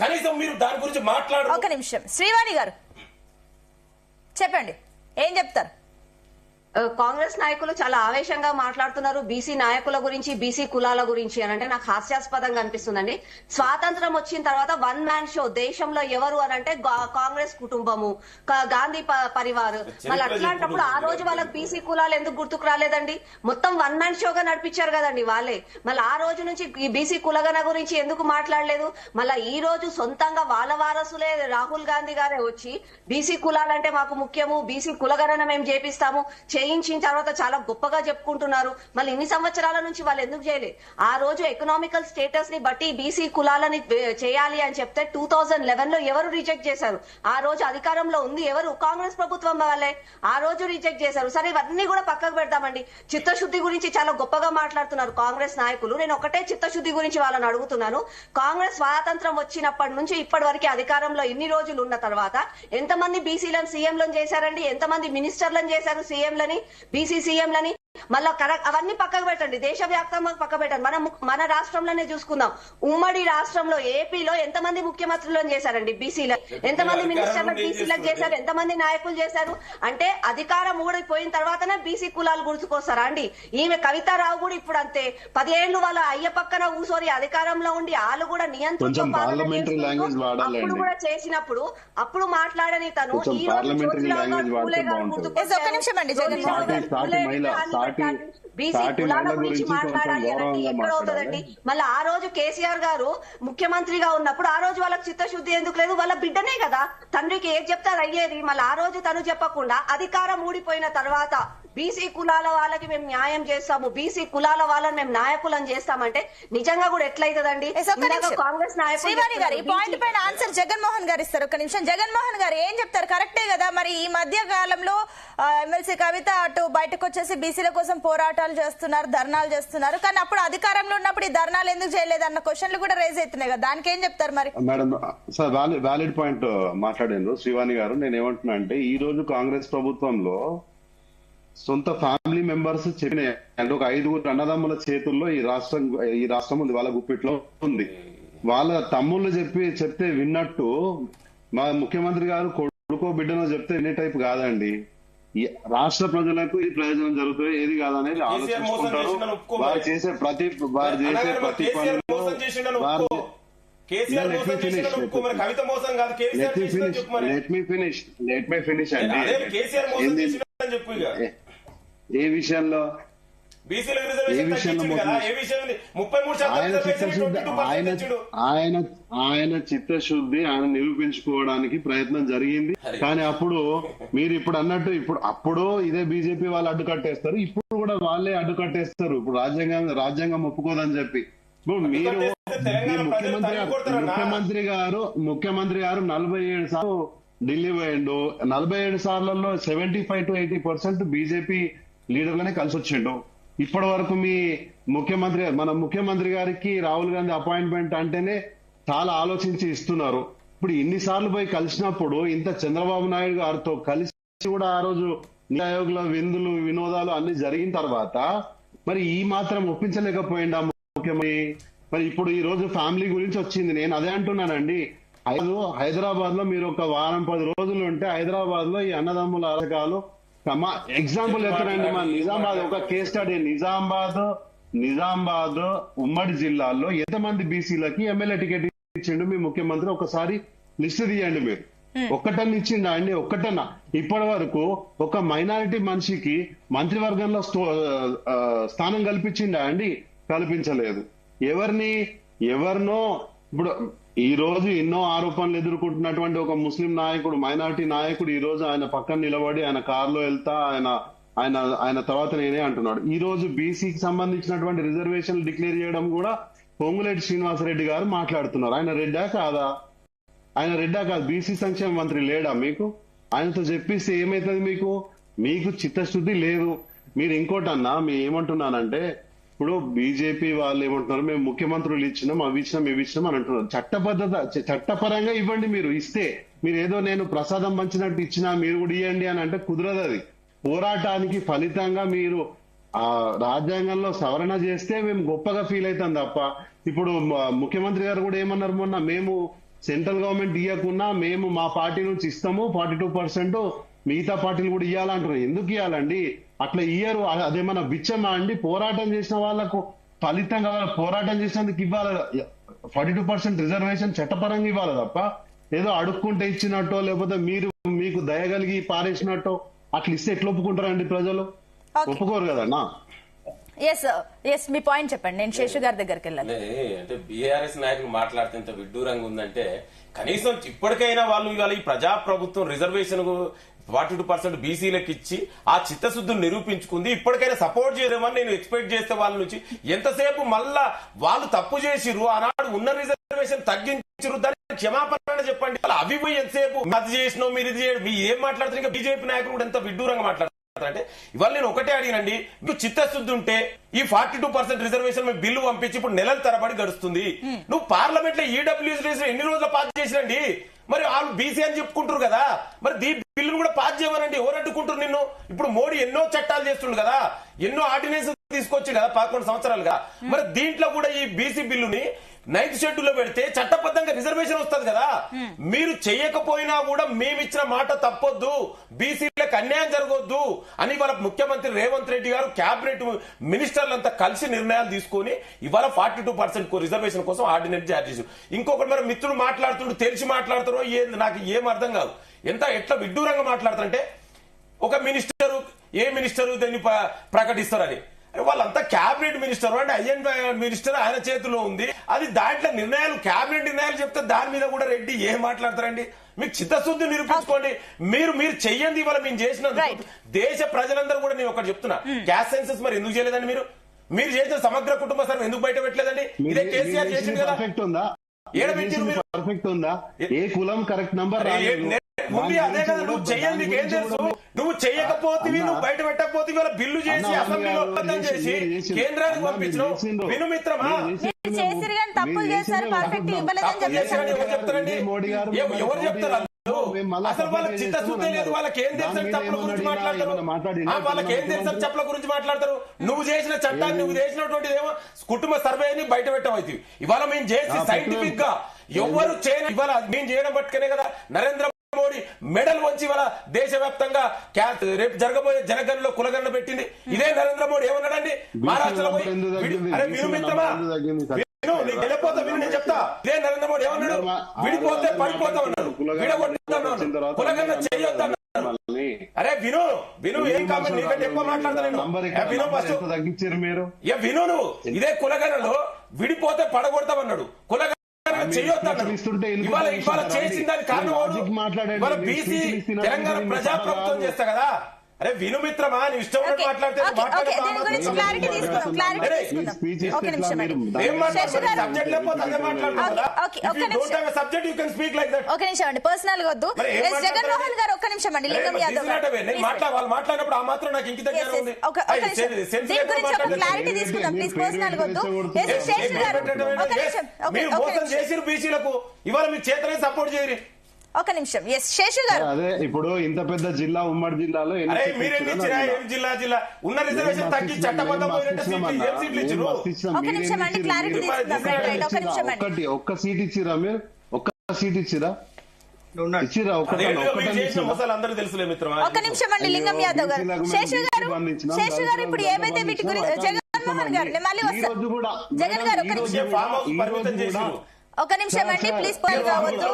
కనీసం మీరు దాని గురించి మాట్లాడు. ఒక నిమిషం శ్రీవాణి గారు చెప్పండి, ఏం చెప్తారు? కాంగ్రెస్ నాయకులు చాలా ఆవేశంగా మాట్లాడుతున్నారు బీసీ నాయకుల గురించి, బీసీ కులాల గురించి అని అంటే నాకు హాస్యాస్పదంగా అనిపిస్తుందండి. స్వాతంత్రం వచ్చిన తర్వాత వన్ మ్యాన్ షో దేశంలో ఎవరు అని అంటే కాంగ్రెస్ కుటుంబము, గాంధీ పరివార్. మళ్ళీ అట్లాంటప్పుడు ఆ రోజు వాళ్ళకి బీసీ కులాలు ఎందుకు గుర్తుకు రాలేదండి? మొత్తం వన్ మ్యాన్ షోగా నడిపించారు కదండి వాళ్ళే. మళ్ళీ ఆ రోజు నుంచి ఈ బీసీ కులగణ గురించి ఎందుకు మాట్లాడలేదు? మళ్ళీ ఈ రోజు సొంతంగా వాళ్ళ వారసులే రాహుల్ గాంధీ గారే వచ్చి బీసీ కులాలంటే మాకు ముఖ్యము, బీసీ కులగణన మేము చేపిస్తాము చేయించిన తర్వాత చాలా గొప్పగా చెప్పుకుంటున్నారు. మళ్ళీ ఇన్ని సంవత్సరాల నుంచి వాళ్ళు ఎందుకు చేయలేదు? ఆ రోజు ఎకనామికల్ స్టేటస్ ని బట్టి బీసీ కులాలని చేయాలి అని చెప్తే 2011 లో ఎవరు రిజెక్ట్ చేశారు? ఆ రోజు అధికారంలో ఉంది ఎవరు? కాంగ్రెస్ ప్రభుత్వం వాళ్ళే. ఆ రోజు రిజెక్ట్ చేశారు. సరే ఇవన్నీ కూడా పక్కకు పెడతామండి. చిత్తశుద్ధి గురించి చాలా గొప్పగా మాట్లాడుతున్నారు కాంగ్రెస్ నాయకులు. నేను ఒకటే చిత్తశుద్ధి గురించి వాళ్ళని అడుగుతున్నాను. కాంగ్రెస్ స్వాతంత్రం వచ్చినప్పటి నుంచి ఇప్పటి వరకు అధికారంలో ఇన్ని రోజులు ఉన్న తర్వాత ఎంతమంది బీసీలను సీఎంలను చేశారండి? ఎంతమంది మినిస్టర్లను చేశారు సీఎంలని, బీసీ సీఎంలని? మళ్ళా అవన్నీ పక్కకు పెట్టండి, దేశవ్యాప్తంగా పక్క పెట్టండి. మన రాష్ట్రంలోనే చూసుకుందాం. ఉమ్మడి రాష్ట్రంలో ఏపీలో ఎంతమంది ముఖ్యమంత్రులను చేశారండి బీసీల? ఎంతమంది మినిస్టర్లకు బీసీలకు చేశారు? ఎంతమంది నాయకులు చేశారు? అంటే అధికారం ఊడిపోయిన తర్వాతనే బీసీ కులాలు గుర్తుకొస్తారా అండి? ఈమె కవితారావు కూడా ఇప్పుడు అంతే 10 ఏళ్లు వాళ్ళ అయ్య పక్కన ఊసోరి అధికారంలో ఉండి వాళ్ళు కూడా నియంత్రణ అప్పుడు కూడా చేసినప్పుడు అప్పుడు మాట్లాడని తను ఈ రోజు బీసీ కులాల గురించి మాట్లాడాలి అంటే ఎక్కడవుతుందండి? మళ్ళీ ఆ రోజు కేసీఆర్ గారు ముఖ్యమంత్రిగా ఉన్నప్పుడు ఆ రోజు వాళ్ళకి చిత్తశుద్ధి ఎందుకు లేదు? వాళ్ళ బిడ్డనే కదా, తండ్రికి ఏది చెప్తారు అయ్యేది. మళ్ళీ ఆ రోజు తను చెప్పకుండా అధికారం ఊడిపోయిన తర్వాత బీసీ కులాల వాళ్ళకి మేము న్యాయం చేస్తాము, బీసీ కులాల వాళ్ళని మేము నాయకులను చేస్తామంటే నిజంగా కూడా ఎట్లయితదండి? కాంగ్రెస్ నాయకులు ఈ పాయింట్ పైన ఆన్సర్ జగన్మోహన్ గారు ఇస్తారు. ఒక నిమిషం జగన్మోహన్ గారు ఏం చెప్తారు? కరెక్టే కదా, మరి ఈ మధ్య కాలంలో ఎమ్మెల్సీ కవిత అటు బయటకు వచ్చేసి బీసీల కోసం పోరాటాలు చేస్తున్నారు, ధర్నాలు చేస్తున్నారు, కానీ అప్పుడు అధికారంలో ఉన్నప్పుడు ఈ ధర్నాలు ఎందుకు చేయలేదు అన్న క్వశ్చన్లు కూడా రేజ్ అవుతున్నాయి కదా, దానికి ఏం చెప్తారు మరి? మేడం సార్ వ్యాలిడ్ పాయింట్ మాట్లాడారు శ్రీవాణి గారు. నేను ఏమంటున్నా అంటే ఈ రోజు కాంగ్రెస్ ప్రభుత్వంలో సొంత ఫ్యామిలీ మెంబర్స్ చెప్పిన అంటే ఒక 5 అన్నదమ్ముల చేతుల్లో ఈ రాష్ట్రం ఉంది, వాళ్ళ గుప్పిట్లో ఉంది. వాళ్ళ తమ్ముళ్ళు చెప్తే విన్నట్టు మా ముఖ్యమంత్రి గారు కొడుకో బిడ్డనో చెప్తే వినే టైప్ కాదండి. రాష్ట్ర ప్రజలకు ఇది ప్రయోజనం జరుగుతుంది ఏది కాదనేది ఆలోచించుకుంటారు. వారు చేసే ప్రతి పనులు లెట్ మీ ఫినిష్ అండి. ఏ విషయంలో ఆయన చిత్తశుద్ధి ఆయన నిరూపించుకోవడానికి ప్రయత్నం జరిగింది. కానీ అప్పుడు మీరు ఇప్పుడు అన్నట్టు అప్పుడు ఇదే బీజేపీ వాళ్ళు అడ్డుకట్టేస్తారు, ఇప్పుడు కూడా వాళ్ళే అడ్డుకట్టేస్తారు. ఇప్పుడు రాజ్యాంగం ఒప్పుకోదని చెప్పి మీరు ముఖ్యమంత్రి గారు 47 సార్లు ఢిల్లీ పోయిండు. 47 సార్లలో 75 to 80% బీజేపీ లీడర్లనే కలిసి వచ్చిండు. ఇప్పటి వరకు మన ముఖ్యమంత్రి గారికి రాహుల్ గాంధీ అపాయింట్మెంట్ అంటేనే చాలా ఆలోచించి ఇస్తున్నారు. ఇప్పుడు ఇన్నిసార్లు పోయి కలిసినప్పుడు ఇంత చంద్రబాబు నాయుడు గారితో కలిసి కూడా ఆ రోజు ఆయోగ్ లో విందులు వినోదాలు అన్ని జరిగిన తర్వాత మరి ఈ మాత్రం ఒప్పించలేకపోయిందా ముఖ్యమంత్రి? మరి ఇప్పుడు ఈ రోజు ఫ్యామిలీ గురించి వచ్చింది. నేను అదే అంటున్నానండి. హైదరాబాద్ లో మీరు ఒక వారం 10 రోజులు ఉంటే హైదరాబాద్ లో ఈ అన్నదమ్ముల అరకాలు ఎగ్జాంపుల్ చెప్తానండి. మా నిజామాబాద్ ఒక కేస్ స్టడీ. నిజామాబాద్ ఉమ్మడి జిల్లాలో ఎంతమంది బీసీలకి ఎమ్మెల్యే టికెట్ ఇచ్చిండు మీ ముఖ్యమంత్రి? ఒకసారి లిస్ట్ తీయండి మీరు. ఒక్కటన్నా ఇచ్చిండా అండి? ఒక్కటన్నా ఇప్పటి వరకు ఒక మైనారిటీ మనిషికి మంత్రివర్గంలో స్థానం కల్పించిండా అండి? కల్పించలేదు. ఎవరినో ఇప్పుడు ఈ రోజు ఎన్నో ఆరోపణలు ఎదుర్కొంటున్నటువంటి ఒక ముస్లిం నాయకుడు, మైనారిటీ నాయకుడు ఈ రోజు ఆయన పక్కన నిలబడి ఆయన కారులో వెళ్తా ఆయన తర్వాత నేనే అంటున్నాడు. ఈ రోజు బీసీకి సంబంధించినటువంటి రిజర్వేషన్ డిక్లేర్ చేయడం కూడా పొంగులేటి శ్రీనివాసరెడ్డి గారు మాట్లాడుతున్నారు. ఆయన రెడ్డా కాదా? ఆయన రెడ్డా కాదు, బీసీ సంక్షేమ మంత్రి లేడా మీకు? ఆయనతో చెప్పిస్తే ఏమైతుంది? మీకు చిత్తశుద్ధి లేదు. మీరు ఇంకోటన్నా ఏమంటున్నానంటే ఇప్పుడు బీజేపీ వాళ్ళు ఏమంటున్నారు, మేము ముఖ్యమంత్రులు ఇచ్చినాం ఇవి ఇచ్చినాం అని అంటున్నారు. చట్టపరంగా ఇవ్వండి. మీరు ఇస్తే మీరు ఏదో నేను ప్రసాదం పంచినట్టు ఇచ్చినా మీరు కూడా ఇవ్వండి అని అంటే కుదరదు. అది పోరాటానికి ఫలితంగా మీరు రాజ్యాంగంలో సవరణ చేస్తే మేము గొప్పగా ఫీల్ అవుతాం తప్ప ఇప్పుడు ముఖ్యమంత్రి గారు కూడా ఏమన్నారు మొన్న, మేము సెంట్రల్ గవర్నమెంట్ ఇవ్వకున్నా మేము మా పార్టీ నుంచి ఇస్తాము 42% మిగతా పార్టీలు కూడా ఇవ్వాలంటారు. ఎందుకు ఇవ్వాలండి? అట్లా ఇయ్యరు. అదేమన్నా బిచ్చమా అండి? పోరాటం చేసిన వాళ్ళకు ఫలితంగా పోరాటం చేసినందుకు ఇవ్వాలి. 42% రిజర్వేషన్ చట్టపరంగా ఇవ్వాలి తప్ప ఏదో అడుక్కుంటే ఇచ్చినట్టో లేకపోతే మీకు దయగలిగి పారేసినట్టో అట్లా ఇస్తే ఎట్లా ఒప్పుకుంటారండి ప్రజలు? ఒప్పుకోరు కదన్నా. ఎస్ మీ పాయింట్ చెప్పండి. నేను శేషు గారి దగ్గరికి వెళ్ళాలి. అంటే బీఆర్ఎస్ నాయకులు మాట్లాడితే ఇంత విడ్డూరంగా ఉందంటే కనీసం ఇప్పటికైనా వాళ్ళు ఇవాళ ఈ ప్రజాప్రభుత్వం రిజర్వేషన్ 42% బీసీలకు ఇచ్చి ఆ చిత్తశుద్ధిని నిరూపించుకుంది. ఇప్పటికైనా సపోర్ట్ చేయలేమని నేను ఎక్స్పెక్ట్ చేస్తే వాళ్ళ నుంచి ఎంతసేపు మళ్ళా వాళ్ళు తప్పు చేసిరు, ఆనాడు ఉన్న రిజర్వేషన్ తగ్గించరు, దానికి క్షమాపణ చెప్పండి. అవి పోయి ఎంతసేపు అది చేసినావు మీరు ఇది చేయడం, మీరు ఏం మాట్లాడుతున్నారు? ఇంకా బీజేపీ నాయకులు కూడా ఎంత విడ్డూరంగా మాట్లాడుతున్నారు అంటే ఇవాళ నేను ఒకటే అడిగినండి, మీకు చిత్తశుద్ధి ఉంటే ఈ 42% రిజర్వేషన్ మేము బిల్లు పంపించి ఇప్పుడు నెలల తరబడి గడుస్తుంది. నువ్వు పార్లమెంట్ లో ఈడబ్ల్యూఎస్ ఎన్ని రోజులు పాస్ చేసినండి? మరి వాళ్ళు బీసీ అని చెప్పుకుంటారు కదా, మరి దీ బిల్లును కూడా పాస్ చేయమనండి. ఎవరు అడ్డుకుంటారు నిన్ను? ఇప్పుడు మోడీ ఎన్నో చట్టాలు చేస్తుండు కదా, ఎన్నో ఆర్డినెన్స్ తీసుకొచ్చి కదా 11 సంవత్సరాలుగా. మరి దీంట్లో కూడా ఈ బీసీ బిల్లుని 9th షెడ్యూల్ లో పెడితే చట్టబద్ధంగా రిజర్వేషన్ వస్తుంది కదా. మీరు చేయకపోయినా కూడా మేమిచ్చిన మాట తప్పొద్దు, బీసీలకు అన్యాయం జరగొద్దు అని ఇవాళ ముఖ్యమంత్రి రేవంత్ రెడ్డి గారు క్యాబినెట్ మినిస్టర్లంతా కలిసి నిర్ణయాలు తీసుకొని ఇవాళ 42% రిజర్వేషన్ కోసం ఆర్డినెన్స్ జారీ చేశారు. ఇంకొకటి మరి మిత్రులు మాట్లాడుతుండ్రు, తెలిసి మాట్లాడుతారో ఏంది నాకు ఏం అర్థం కాదు. ఎట్లా విడ్డూరంగా మాట్లాడతారంటే ఒక మినిస్టరు ఏ మినిస్టరు దాన్ని ప్రకటిస్తారని, వాళ్ళంతా క్యాబినెట్ మినిస్టర్ అంటే ఐఎన్ మినిస్టర్ ఆయన చేతిలో ఉంది. అది దాంట్లో నిర్ణయాలు క్యాబినెట్ నిర్ణయాలు చెప్తే దాని మీద కూడా రెడ్డి ఏం మాట్లాడతారండి? మీకు చిత్తశుద్ధి నిరూపించుకోండి. మీరు చెయ్యండి. ఇవాళ మేము చేసినందుకు దేశ ప్రజలందరూ కూడా నేను ఒకటి చెప్తున్నా, గ్యాస్ సెన్సెస్ మరి ఎందుకు చేయలేదండి? మీరు చేసిన సమగ్ర కుటుంబ సర్వే ఎందుకు బయట పెట్టలేదండి? ఇదే కేసీఆర్ చేసింది కదా. పర్ఫెక్ట్ ఉందా? ఏ కులం కరెక్ట్ నంబర్ ఉంది, అదే కదా. నువ్వు చెయ్యాలి, నీకేం తెలుసు? నువ్వు చెయ్యకపోతే నువ్వు బయట పెట్టకపోతే బిల్లు చేసి అసెంబ్లీలో ఒప్పందం చేసి కేంద్రానికి పంపించడం విను మిత్రమా. చేసిరు కానీ తప్పులు చేశారు, పర్ఫెక్ట్ ఇవ్వలేదని చెప్తారండి. ఎవరు చెప్తారు? అసలు వాళ్ళకి చిత్తశుద్ధి లేదు. వాళ్ళకి ఏం తెలుసు తప్పుల గురించి మాట్లాడతారు? వాళ్ళకి ఏం తెలుసు చెప్పుల గురించి మాట్లాడతారు? నువ్వు చేసిన చట్టాన్ని నువ్వు చేసినటువంటి ఏమో కుటుంబ సర్వేని బయట పెట్టవచ్చు. ఇవాళ మేము చేసి సైంటిఫిక్ గా ఎవరు చేయని ఇవాళ మేము చేయడం బట్టుకనే కదా నరేంద్ర మోడీ మెడల్ వంచి ఇవాళ దేశవ్యాప్తంగా రేపు జరగబోయే జనగణలో కులగణన పెట్టింది. ఇదే నరేంద్ర మోడీ ఏమన్నాడండి మహారాష్ట్రలో పోయి? అరే విను మిత్రమా, నీకు వెళ్ళిపోతా విను, నేను చెప్తా. ఇదే నరేంద్ర మోడీ ఏమన్నాడు? విడిపోతే పడిపోతాం అన్నాడు, విడగొట్టాడు, కులగణన చేయొద్దన్నాడు. అరే విను ఏం కామెంట్ నీకంటే ఎక్కువ మాట్లాడతా నేను. విను ఫస్ట్ విను, నువ్వు ఇదే కులగణలో విడిపోతే పడగొడతామన్నాడు, కులగణ ఇవాళ చేసిన దానికి కారణం ఇవాళ బీసీ తెలంగాణ ప్రజాప్రభుత్వం చేస్తా కదా. అరే విను మిత్రమా, నీ ఇష్టం మాట్లాడితే సబ్జెక్ట్ లేకపోతే అదే మాట్లాడతాం. Subject you can speak like that. ఒక నిమిషం అండి, పర్సనల్ వద్దు. జగన్మోహన్ గారు ఒక్క నిమిషం అండి. లింగం యాదవ్ వాళ్ళు మాట్లాడినప్పుడు ఆ మాత్రం నాకు ఇంక దగ్గర ఉంది. క్లారిటీ తీసుకుందాం ప్లీజ్, పర్సనల్ వద్దు. మీరు మోసం చేసిరు బీసీలకు, ఇవాళ మీ చేతనే సపోర్ట్ చేయరు. ఒక నిమిషం. ఎస్ శేషు గారు, అదే ఇప్పుడు ఇంత పెద్ద జిల్లా ఉమ్మడి జిల్లాలో జిల్లా ఉన్న రిజర్వేషన్ తగ్గి చట్టబద్ధంగా ఒక నిమిషం అండి, క్లారిటీ తీసుకుందాం. ఒక నిమిషం అండి. ఒక్క సీట్ ఇచ్చిరా మీరు? ఒక్క సీట్ ఇచ్చిరా? ఇచ్చిరా? అందరూ తెలుసులే మిత్రమా. ఒక నిమిషం అండి లింగం యాదవ్ గారు. శేషు గారు ఇప్పుడు ఏమైతే వీటి గురించి జగన్మోహన్ గారు నేను మళ్ళీ వస్తాను. జగన్ గారు ఒక నిమిషం, ఒక నిమిషం అండి ప్లీజ్, పోయి కావద్దు.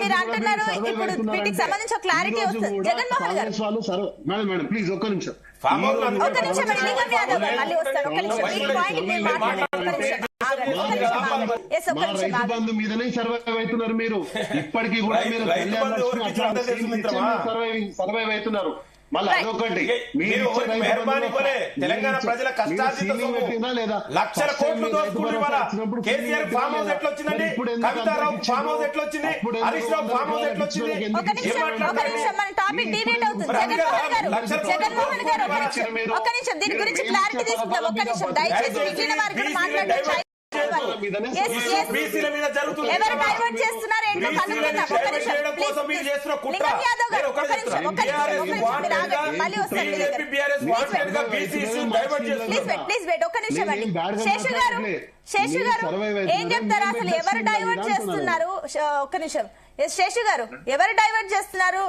మీరు అంటున్నారు ఇప్పుడు వీటికి సంబంధించి క్లారిటీ వస్తుంది. జగన్మోహన్ గారు ప్లీజ్ ఒక్క నిమిషం, ఒక నిమిషం అండి. లింగం యాదవ్ గారు మళ్ళీ వస్తారు. ఒక నిమిషం, ఈ పాయింట్ మీరు మాట్లాడారు. రైతు బంధు మీదనే సర్వైవ్ అవుతున్నారు మీరు. ఇప్పటికీ కూడా మీరు సర్వైవ్ అవుతున్నారు. మళ్ళీ అదొకటి, తెలంగాణ ప్రజల కష్టార్జిత లక్షల కోట్లు దోచుకుని కేసీఆర్ ఫామ్ హౌస్ ఎట్లా వచ్చిందండి? కవితారావు ఫామ్ హౌస్ ఎట్లా వచ్చింది? హరీష్ రావు ఫామ్ హౌస్ ఎట్లా వచ్చింది? ఒక నిమిషం దీని గురించి క్లారిటీ తీసుకుందాం. ఒక నిమిషం దయచేసి మిగిలిన వారు కూడా మాట్లాడే బీసీల మీద జరుగుతుంది. ఎవరు డైవర్ట్ చేస్తున్నారు ఏంటో కనుక్కుందాం. ఒక్క నిమిషం. చేయడం కోసం మీరు చేస్తున్న కుట్ర. లింగం యాదవ్ గారు, నేను ఒక్క ఒకటే నిమిషం, ఒక్క నిమిషం, BRS ఒక్క నిమిషం, మీరు ఆగండి. మళ్ళీ వస్తాను మీ దగ్గర. BRS వాంటెడ్ గా BC ఇష్యూ డైవర్ట్ చేస్తున్నారు. ప్లీజ్ వెయిట్, ఒక్క నిమిషం అండి. శేషు గారు ఏం చెప్తారు అసలు? ఎవరు డైవర్ట్ చేస్తున్నారు? ఒక్క నిమిషం. శేషు గారు ఎవరు డైవర్ట్ చేస్తున్నారు?